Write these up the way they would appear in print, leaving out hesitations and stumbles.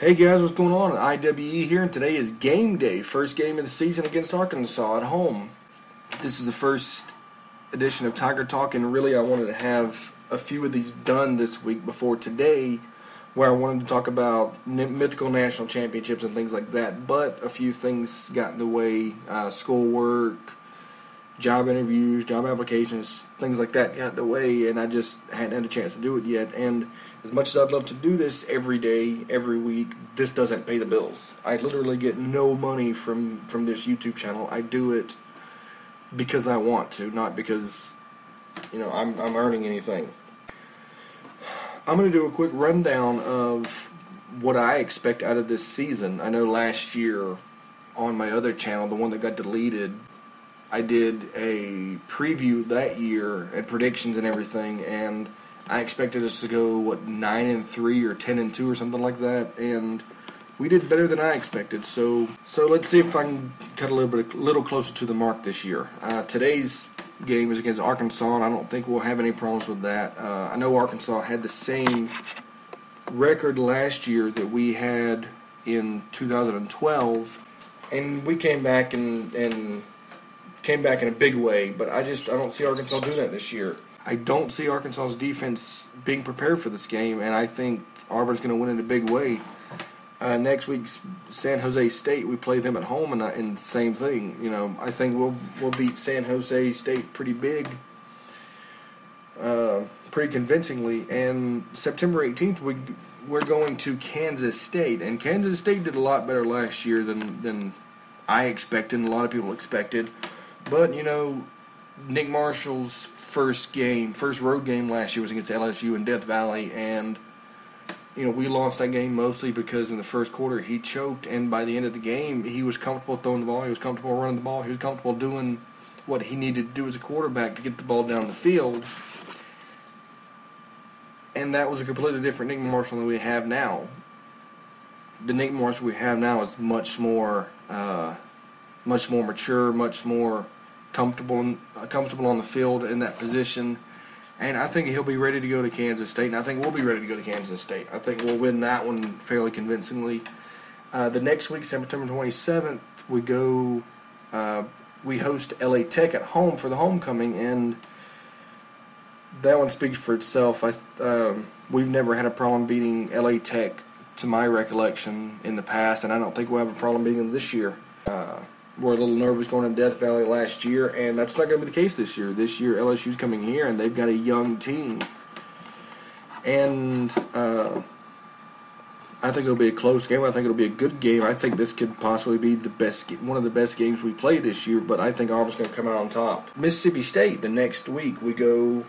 Hey guys, what's going on? IWE here, and today is game day. First game of the season against Arkansas at home. This is the first edition of Tiger Talk, and really I wanted to have a few of these done this week before today, where I wanted to talk about mythical national championships and things like that, but a few things got in the way. Schoolwork, job interviews, job applications, things like that got in the way, and I just hadn't had a chance to do it yet. And as much as I'd love to do this every day, every week, this doesn't pay the bills. I literally get no money from this YouTube channel. I do it because I want to, not because, I'm earning anything. I'm going to do a quick rundown of what I expect out of this season. I know last year on my other channel, the one that got deleted, I did a preview that year and predictions and everything, and I expected us to go 9-3 or 10-2 or something like that, and we did better than I expected. So let's see if I can cut a little closer to the mark this year. Today's game is against Arkansas, and I don't think we'll have any problems with that. I know Arkansas had the same record last year that we had in 2012, and we came back and came back in a big way. But I don't see Arkansas doing that this year. I don't see Arkansas's defense being prepared for this game, and I think Auburn's going to win in a big way. Next week's San Jose State, we play them at home, and same thing. I think we'll beat San Jose State pretty big, pretty convincingly. And September 18th, we're going to Kansas State, and Kansas State did a lot better last year than I expected, and a lot of people expected. But Nick Marshall's first road game last year was against LSU in Death Valley, and we lost that game mostly because in the first quarter he choked, and by the end of the game he was comfortable throwing the ball, he was comfortable running the ball, he was comfortable doing what he needed to do as a quarterback to get the ball down the field, and that was a completely different Nick Marshall than we have now. The Nick Marshall we have now is much more mature, much more comfortable on the field in that position, and I think he'll be ready to go to Kansas State, and I think we'll be ready to go to Kansas State. I think we'll win that one fairly convincingly. The next week, September 27th, we host LA Tech at home for the homecoming, and that one speaks for itself. We've never had a problem beating LA Tech, to my recollection, in the past, and I don't think we'll have a problem beating them this year. We're a little nervous going to Death Valley last year, and that's not going to be the case this year. This year, LSU's coming here, and they've got a young team. And I think it'll be a close game. I think it'll be a good game. I think this could possibly be one of the best games we play this year, but I think Auburn's going to come out on top. Mississippi State, the next week, we go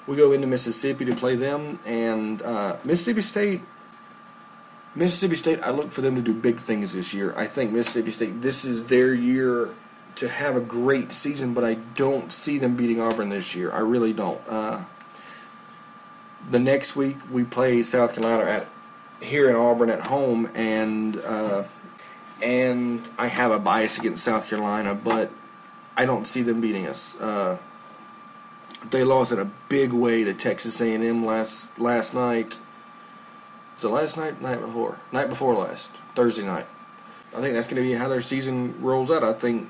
into Mississippi to play them, and Mississippi State, I look for them to do big things this year. I think Mississippi State, this is their year to have a great season, but I don't see them beating Auburn this year. I really don't. The next week we play South Carolina here in Auburn at home, and I have a bias against South Carolina, but I don't see them beating us. They lost in a big way to Texas A&M last night. So last night, night before last, Thursday night. I think that's going to be how their season rolls out. I think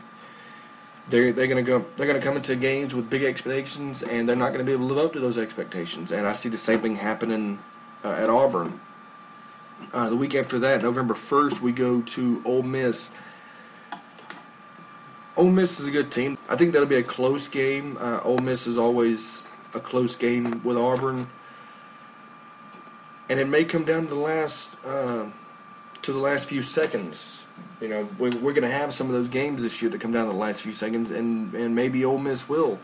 they're going to come into games with big expectations, and they're not going to be able to live up to those expectations. And I see the same thing happening at Auburn. The week after that, November 1st, we go to Ole Miss. Ole Miss is a good team. I think that'll be a close game. Ole Miss is always a close game with Auburn. And it may come down to the last few seconds. We're going to have some of those games this year that come down to the last few seconds, and maybe Ole Miss will.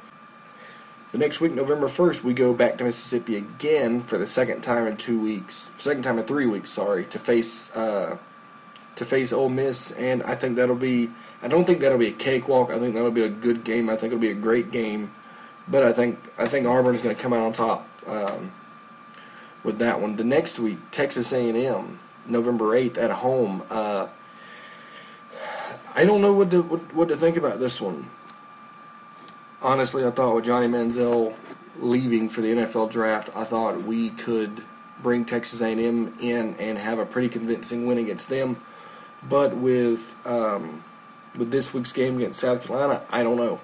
The next week, November 1st, we go back to Mississippi again for the second time in 3 weeks, to face Ole Miss, and I think that'll be. I don't think that'll be a cakewalk. I think that'll be a good game. I think it'll be a great game, but I think Auburn is going to come out on top. With that one. The next week, Texas A&M, November 8th at home. I don't know what to think about this one. Honestly, I thought with Johnny Manziel leaving for the NFL draft, I thought we could bring Texas A&M in and have a pretty convincing win against them. But with this week's game against South Carolina, I don't know.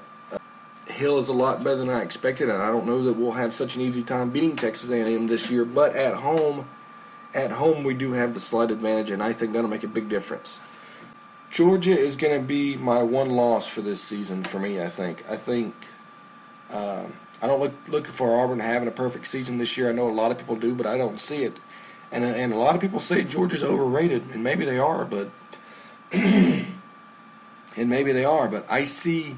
Hill is a lot better than I expected, and I don't know that we'll have such an easy time beating Texas A&M this year. But at home we do have the slight advantage, and I think that'll make a big difference. Georgia is going to be my one loss for this season for me, I think. I don't look for Auburn having a perfect season this year. I know a lot of people do, but I don't see it. And a lot of people say Georgia's overrated, and maybe they are, but I see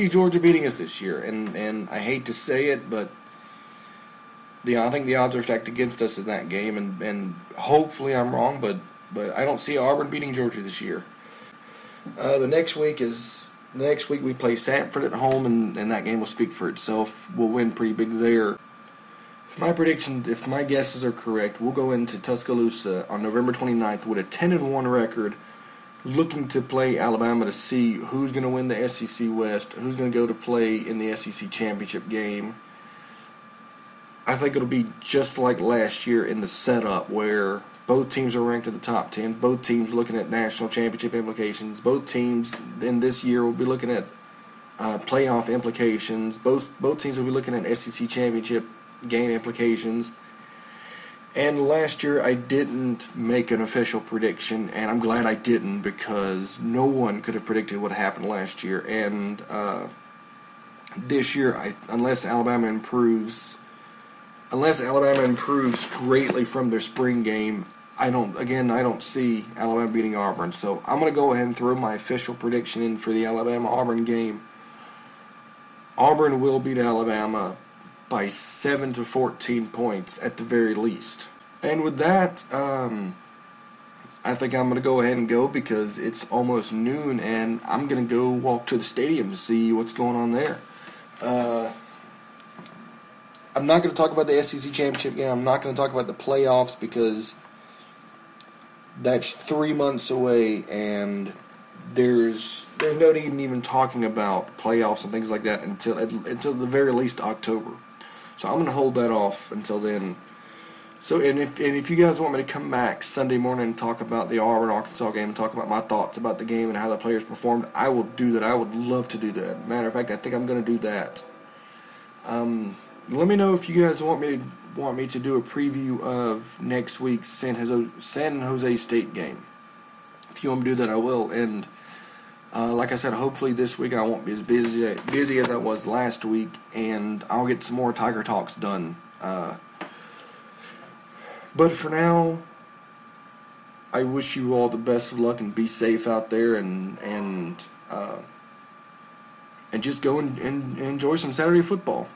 Georgia beating us this year, and I hate to say it, but I think the odds are stacked against us in that game, and hopefully I'm wrong, but I don't see Auburn beating Georgia this year. The next week we play Sanford at home, and that game will speak for itself. We'll win pretty big there. If my guesses are correct, we'll go into Tuscaloosa on November 29th with a 10-1 record, looking to play Alabama to see who's going to win the SEC West, who's going to go to play in the SEC Championship game. I think it'll be just like last year in the setup where both teams are ranked in the top 10. Both teams looking at national championship implications. Both teams in this year will be looking at playoff implications. Both teams will be looking at SEC championship game implications. And last year I didn't make an official prediction, and I'm glad I didn't because no one could have predicted what happened last year. And this year, unless Alabama improves greatly from their spring game, I don't see Alabama beating Auburn. So I'm going to go ahead and throw my official prediction in for the Alabama-Auburn game. Auburn will beat Alabama by 7 to 14 points at the very least. And with that, I think I'm going to go ahead and go because it's almost noon, and I'm going to go walk to the stadium to see what's going on there. I'm not going to talk about the SEC championship game. I'm not going to talk about the playoffs because that's 3 months away, and there's no need in even talking about playoffs and things like that until the very least October. So I'm going to hold that off until then. So and if you guys want me to come back Sunday morning and talk about the Auburn-Arkansas game and talk about my thoughts about the game and how the players performed, I will do that. I would love to do that. Matter of fact, I think I'm going to do that. Let me know if you guys want me to do a preview of next week's San Jose State game. If you want me to do that, I will. And like I said, hopefully this week I won't be as busy as I was last week, and I'll get some more Tiger Talks done. But for now, I wish you all the best of luck and be safe out there, and just go and enjoy some Saturday football.